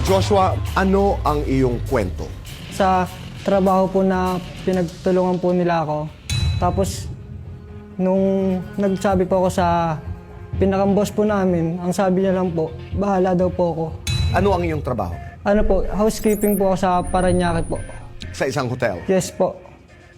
Joshua, ano ang iyong kwento? Sa trabaho po na pinagtulungan po nila ako. Tapos, nung nagsabi po ako sa pinakang-boss po namin, ang sabi niya lang po, bahala daw po ako. Ano ang iyong trabaho? Ano po, housekeeping po ako sa Parañaque po. Sa isang hotel? Yes po.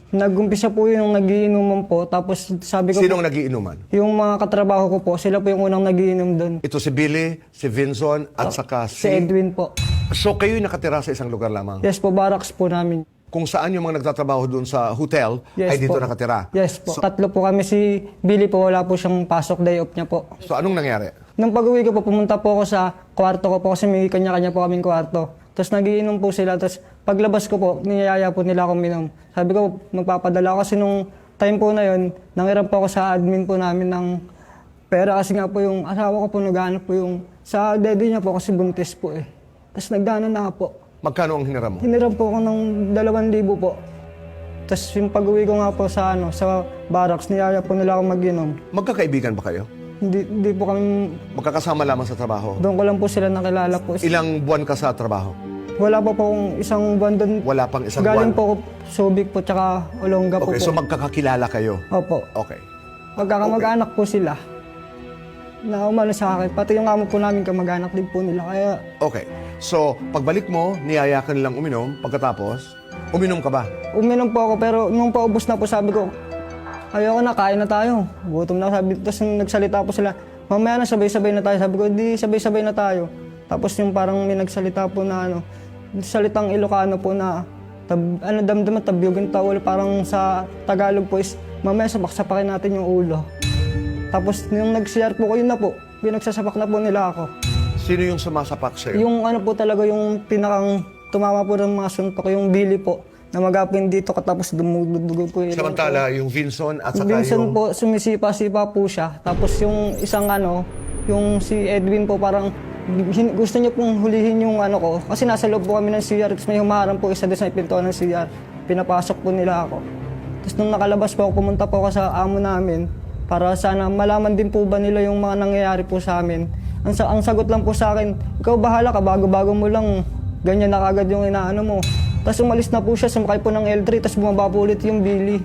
Nag-umpisa po yung nagiinuman po, tapos sabi ko Sinong po, nagiinuman? yung mga katrabaho ko po, sila po yung unang nagiinom doon. Ito si Billy, si Vinson, at saka Si Edwin po. So kayo'y nakatira sa isang lugar lamang? Yes po, barracks po namin. Kung saan yung mga nagtatrabaho doon sa hotel, Yes ay dito po. nakatira? Yes po. Tatlo po kami. Si Billy po, wala po siyang pasok, day off niya po. So anong nangyari? Nung pag-uwi ko po, pumunta po ako sa kwarto ko po kasi may kanya-kanya po kaming kwarto. Tapos nagiinom po sila. Tapos paglabas ko po, niyayaya po nila akong minom. Sabi ko, magpapadala ako kasi nung time po na yun, nangiram po ako sa admin po namin ng pera kasi nga po yung asawa ko po naghanap po yung sa daddy niya po kasi buntis po eh. Tapos nagdano na po. Magkano ang hiniram mo? Hiniram po ako ng 2,000 po. Tapos yung pag-uwi ko nga po sa sa barracks, niyaya po nila akong mag-inom. Magkakaibigan ba kayo? Hindi po kami, Magkakasama lamang sa trabaho? doon ko lang po sila nakilala po. Ilang buwan ka sa trabaho? Wala pa po akong isang buwan doon. Wala pang isang Galing buwan? po ako Subic po, tsaka Olonga po Okay, po. so magkakakilala kayo? Opo. Okay. Magkakamag-anak po sila. Na umano sa akin. Pati yung amo po namin kamag-anak din po nila. Kaya Okay. So, pagbalik mo, niyaya ka nilang uminom. Pagkatapos, uminom ka ba? uminom po ako pero nung paubos na po sabi ko, ayoko na, kain na tayo. Gutom na sabi. Tapos nung nagsalita po sila, mamaya na sabay-sabay na tayo. Sabi ko, di sabay-sabay na tayo. Tapos yung parang may nagsalita po na salitang Ilocano po na damdaman, tabyugin tawol. Parang sa Tagalog po is, mamaya sapak-sapakin natin yung ulo. Tapos yung nag-CR po ko, yun na po. Pinagsasapak na po nila ako. Sino yung sumasapak sa'yo? Yung ano po talaga, yung pinakang tumama po ng mga suntok, yung Billy po, na magapin dito katapos dumudugo po. Samantala, yung Vinson at saka Vincent yung... po, sumisipa-sipa po siya. Tapos yung isang yung si Edwin po parang gusto niya pong hulihin yung ko. Kasi nasa loob po kami ng CR, tapos may humaharang po isa doon sa pintuan ng CR. Pinapasok po nila ako. Tapos nung nakalabas po ako, pumunta po ako sa amo namin para sana malaman din po ba nila yung mga nangyayari po sa amin. Ang sagot lang po sa akin, ikaw bahala ka, bago-bago mo lang, ganyan na kagad yung inaano mo. Tapos umalis na po siya, sumakay po ng L3, tapos bumaba po ulit yung Billy.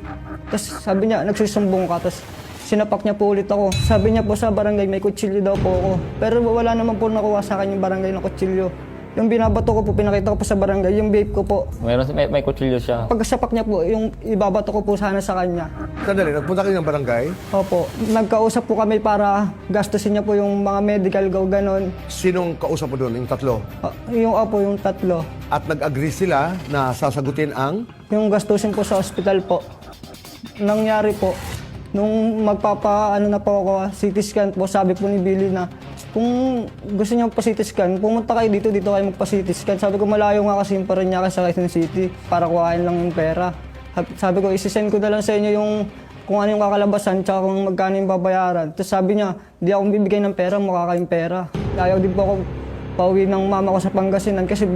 Tapos sabi niya, nagsusumbong ka, tapos sinapak niya po ulit ako. Sabi niya po sa barangay, may kutsilyo daw po ako. Pero wala naman po nakuha sa akin yung barangay ng kutsilyo. Yung binabato ko po, pinakita ko po sa barangay, yung vape ko po. May kutsilyo siya. Pagsapak niya po, yung ibabato ko po sana sa kanya. Sandali, nagpunta kayo ng barangay. Opo, nagkausap po kami para gastusin niya po yung mga medical ganon. Sinong kausap mo doon? Yung tatlo? Yung tatlo. At nag-agree sila na sasagutin ang... Yung gastusin po sa ospital po. Nangyari po, nung na po ako, CT scan po, sabi po ni Billy na kung gusto niyo pa-CT scan, pumunta kayo dito kayo magpa-CT scan. Sabi ko, malayo nga kasi yung Parañaque sa Quezon City para kuhain lang yung pera. Sabi ko, isi-send ko na lang sa inyo yung kung ano yung kakalabasan tsaka kung magkano yung babayaran. Tapos sabi niya, di ako bibigay ng pera, mukha kayong pera. Ayaw din po ako pauwi ng mama ko sa Pangasinan kasi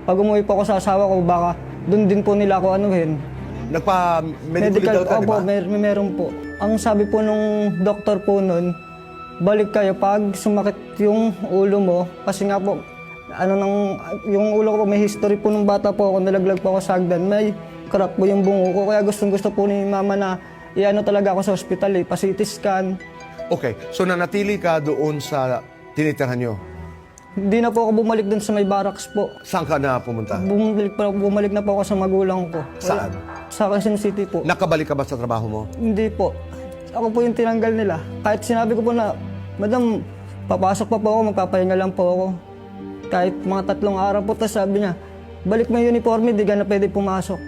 pag umuwi po ako sa asawa ko, baka doon din po nila ako anuhin. Nagpa-medical ka, di Opo, ba? meron po. Ang sabi po nung doktor po nun, balik kayo pag sumakit yung ulo mo. Kasi nga po, yung ulo ko po, may history po nung bata po ako, nalaglag po ako sa hagdan. May crack po yung bungo ko. Kaya gusto po ni mama na talaga ako sa ospital pa-CT scan. Okay, so nanatili ka doon sa tinitirhan nyo. Hindi na po ako bumalik dun sa may barracks po. Saan ka na pumunta? Bumalik na po ako sa magulang ko. Saan? Sa Quezon City po. Nakabalik ka ba sa trabaho mo? Hindi po. Ako po yung tinanggal nila. Kahit sinabi ko po na, Madam, papasok pa po ako, magpapahinga lang po ako. Kahit mga 3 araw po, tapos sabi niya, balik mo yung uniforme, di ka na pwede pumasok.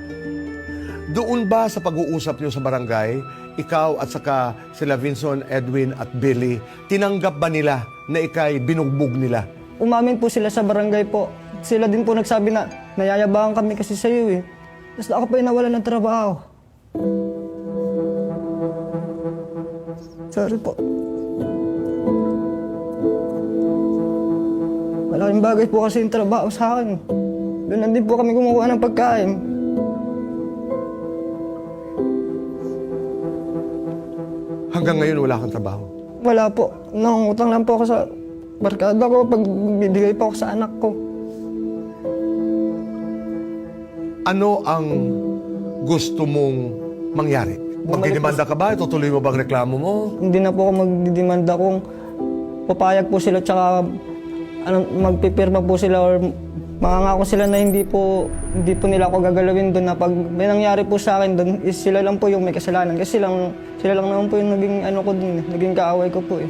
Doon ba sa pag-uusap nyo sa barangay, ikaw at saka sila Vinson, Edwin at Billy, tinanggap ba nila na ikay binugbog nila? Umamin po sila sa barangay po. Sila din po nagsabi na, nayayabangan kami kasi sa iyo eh. Tapos ako pa yung nawalan ng trabaho. Sorry po. Malaking bagay po kasi yung trabaho sa akin. Doon din po kami kumukuha ng pagkain. Hanggang ngayon wala kang trabaho? Wala po. Nangungutang lang po ako sa barkada ko pag bibigay po ako sa anak ko. Ano ang gusto mong mangyari? Magdidemanda ka ba? Tutuloy mo bang reklamo mo? Hindi na po ako magdidemanda kung papayag po sila tsaka magpipirma po sila or mangangako sila na hindi po nila ako gagalawin doon na pag may nangyari po sa akin doon is sila lang po yung may kasalanan kasi sila lang naman po yung naging ko doon, naging kaaway ko po eh.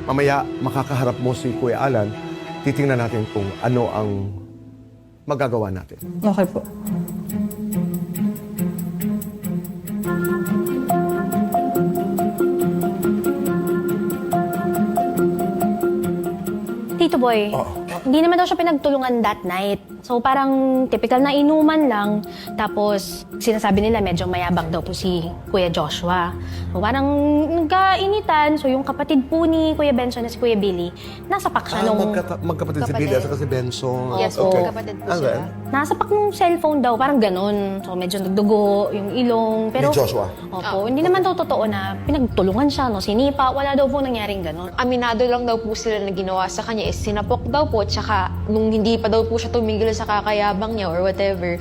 Mamaya makakaharap mo si Kuya Alan, titingnan natin kung ano ang magagawa natin. Okay po. Tito Boy, hindi naman daw siya pinagtulungan that night. So parang typical na inuman lang. Tapos sinasabi nila medyo mayabang daw po si Kuya Joshua. So parang nagkainitan. So yung kapatid po ni Kuya Benson na si Kuya Billy, nasapak siya nung... Magkapatid si Billy at saka si Benson. Yes po. Kapatid po And sila. then, Nasapak nung cellphone daw, parang ganun. So medyo nagdugo yung ilong. Pero, Ni Joshua? Opo, hindi naman daw totoo na pinagtulungan siya, no? Sinipa, wala daw po nangyaring ganun. Aminado lang daw po sila na ginawa sa kanya is sinapok daw po, tsaka nung hindi pa daw po siya tumigil sa kakayabang niya or whatever,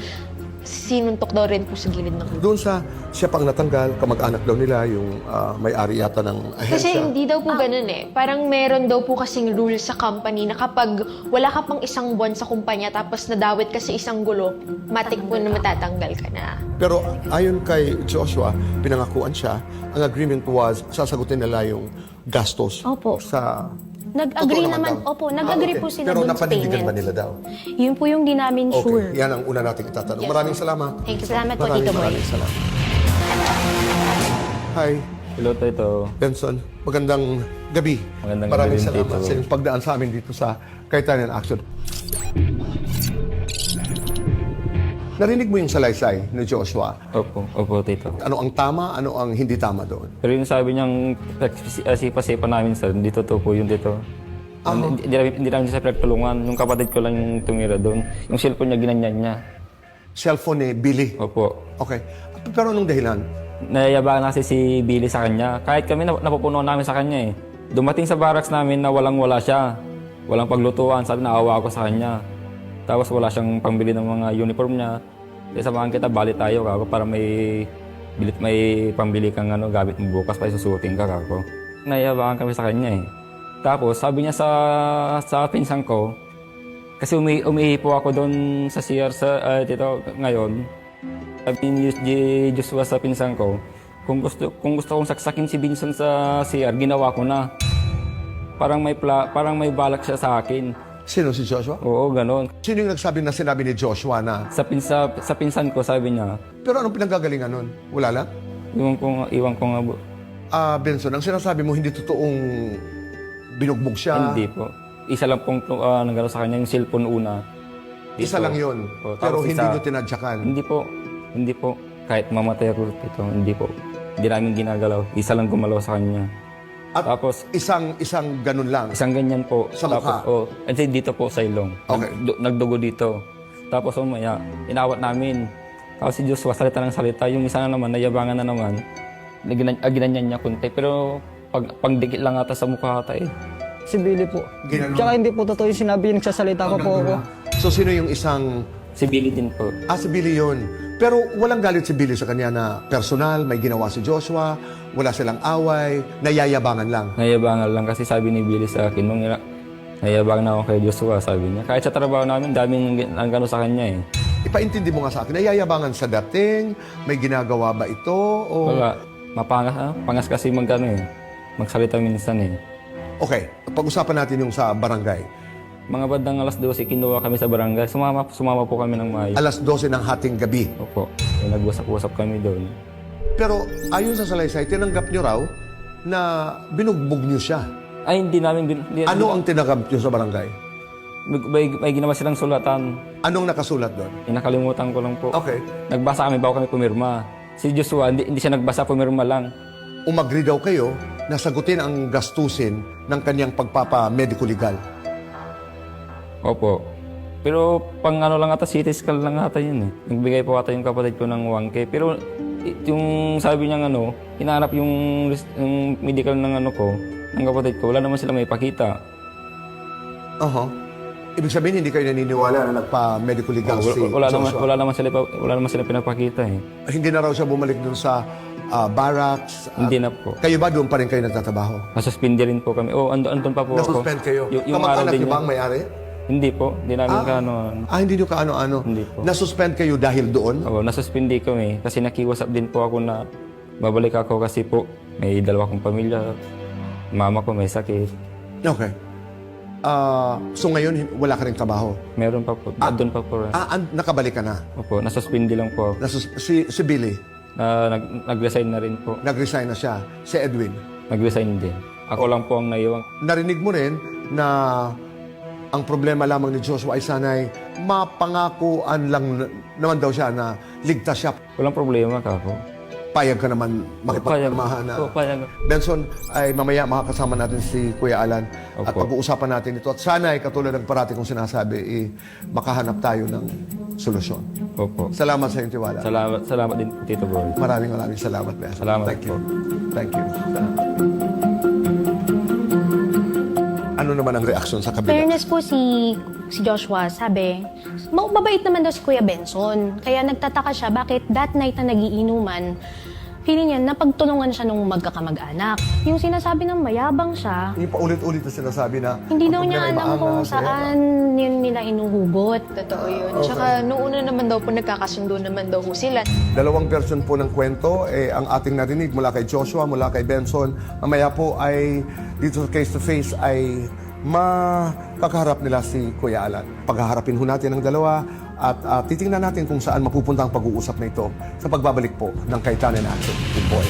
sinuntok daw rin po sa gilid ng... doon sa siya pang natanggal, kamag-anak daw nila, yung may-ari yata ng Kasi ahensya. hindi daw po ganun eh. Parang meron daw po kasing rule sa company na kapag wala ka pang isang buwan sa kumpanya tapos nadawit ka sa isang gulo, matik po na matatanggal ka na. Pero ayon kay Joshua, pinangakuan siya, ang agreement was sasagutin nila yung gastos Opo. sa... Nag-agree Totoo naman, daw. opo, nag-agree okay. po sila Pero dun sa napanindigan payment. ba nila daw? Yun po yung di namin Okay, sure. yan ang una nating itatanong. Yes. Maraming salamat. Thank you. Salamat po, Tito Boy. Maraming salamat. Hi, Hello, Tito. Benson. Magandang gabi. Magandang Maraming gabi din, salamat Tito. sa inyong pagdaan sa amin dito sa Kaitanan Action. Narinig mo yung salaysay ni Joshua. Opo, Tito. Ano ang tama, ano ang hindi tama doon? Pero yung sabi niyang sipa-sipa namin sa dito to po yung dito. Hindi namin siya pinagtulungan. Yung kapatid ko lang yung tumira doon. Yung cellphone niya, ginanyan niya. Cellphone ni Billy. Opo. Okay. Pero anong dahilan? Nayayabangan kasi si Billy sa kanya. Kahit kami, napupuno namin sa kanya eh. Dumating sa barracks namin na walang-wala siya. Walang paglutuan. Sabi, naawa ako sa kanya. Tapos wala siyang pangbili ng mga uniform niya. Kaya samahan kita, bali tayo kako para may pambili kang gamit mo bukas pa isusutin ka kako. Nayayabangan kami sa kanya eh. Tapos sabi niya sa pinsan ko, kasi umihi po ako doon sa CR dito ngayon. Sabi ni Joshua sa pinsan ko, kung gusto kong saksakin si Vincent sa CR, ginawa ko na. Parang may balak siya sa akin. Sino si Joshua? Oo, ganon. Sino yung nagsabi na sinabi ni Joshua na... Sa pinsan ko, sabi niya, Pero anong pinanggagalingan nun? Wala lang? iwan ko nga. Benson, ang sinasabi mo hindi totoong binugbog siya. Hindi po. Isa lang pong nagano sa kanya yung cellphone una. Isa lang yun. Oo, Pero tapos hindi isa- nyo tinadyakan. Hindi po. Kahit mamatay ako dito, hindi po. Hindi namin ginagalaw. Isa lang gumalaw sa kanya. At Tapos, isang ganun lang. isang ganyan po. Sa mukha? Tapos, dito po sa ilong. Okay. Nagdugo dito. Tapos umaya, inawat namin. Tapos si Joshua, salita ng salita. Yung isa na naman, nayabangan na naman. Ginanyan niya kunti. Pero pagdikit lang ata sa mukha ata eh. Si Billy po. Ginanon. Tsaka hindi po totoo yung sinabi, nagsasalita ko po ako. So sino yung isang... Si Billy din po. si Billy yun. Pero walang galit si Billy sa kanya na personal, may ginawa si Joshua, wala silang away, nayayabangan lang. Nayabangan lang kasi sabi ni Billy sa akin, nung nayabangan na ako kay Joshua, sabi niya. Kahit sa trabaho namin, daming ang gano sa kanya eh. Ipaintindi mo nga sa akin, nayayabangan sa dating, may ginagawa ba ito? O... Wala. Pangas kasi magsalita minsan eh. Okay, pag-usapan natin yung sa barangay. Mga bandang alas 12, kinuha kami sa barangay. Sumama po kami ng maayos. Alas 12 ng hating gabi. Opo. Nag-usap-usap kami doon. Pero ayon sa salaysay, tinanggap nyo raw na binugbog nyo siya. Ay, hindi namin... Ano ang tinanggap nyo sa barangay? May ginawa silang sulatan. Anong nakasulat doon? Nakalimutan ko lang po. Okay. Nagbasa kami bago kami pumirma. Si Joshua, hindi siya nagbasa, pumirma lang. Umagri daw kayo na sagutin ang gastusin ng kanyang pagpapa-medico legal. Opo. Pero pang lang ata, CT scan lang ata yun eh. Nagbigay po ata yung kapatid ko ng 1K. Pero yung sabi niya hinahanap yung medical ng ko, ng kapatid ko, wala naman sila may pakita. Ibig sabihin, hindi kayo naniniwala na nagpa-medical legal si Joshua? Wala naman sila pinapakita eh. Hindi na raw siya bumalik dun sa barracks? Hindi na po. Kayo ba doon pa rin kayo nagtatrabaho? Nasuspindi rin po kami. Andun pa po ako. Nasuspend kayo? Yung araw Kamag-anak din niyo ba yun. ang may-ari? Hindi po. Hindi namin kaano. Hindi niyo kaano-ano? Hindi po. Nasuspend kayo dahil doon? Oo, nasuspindi kami. Kasi nakiusap din po ako na babalik ako kasi po may dalawa kong pamilya. Mama ko may sakit. Okay. So ngayon, wala ka rin trabaho? Meron pa po. Doon pa po. Nakabalik ka na? Opo, nasuspindi lang po ako. Si Billy, Nag-resign na rin po. nag-resign na siya. Si Edwin, Nag-resign din. Ako lang po ang naiwang. narinig mo rin na ang problema lamang ni Joshua ay sana'y mapangakuan lang naman daw siya na ligtas siya. Walang problema ka po. Payag ka naman makipagmamahan na. Payag. Benson, ay mamaya makakasama natin si Kuya Alan at Opo. pag-uusapan natin ito. At sana ay katulad ng parati kong sinasabi, makahanap tayo ng solusyon. Opo. Salamat sa iyong tiwala. Salamat din po, Tito Boy. Maraming salamat, Benson. Salamat Thank you. po. Thank you. Ano naman ang reaksyon sa kabila? Fairness po si Joshua, sabi, mabait naman daw si Kuya Benson. Kaya nagtataka siya bakit that night na nagiinuman, feeling niya napagtulungan siya nung magkakamag-anak. Yung sinasabi ng mayabang siya, Hindi pa ulit-ulit na sinasabi na hindi daw ang niya problema ay alam kung maangas, saan yun nila inuhugot. Totoo yun. Tsaka noong una naman daw po nagkakasundo naman daw po sila. Dalawang version po ng kwento ang ating narinig mula kay Joshua, mula kay Benson. Mamaya po ay dito sa face-to-face ay makakaharap nila si Kuya Alan. Paghaharapin ho natin ang dalawa at titingnan natin kung saan mapupunta ang pag-uusap na ito sa pagbabalik po ng Kaitanen Action. Good boy.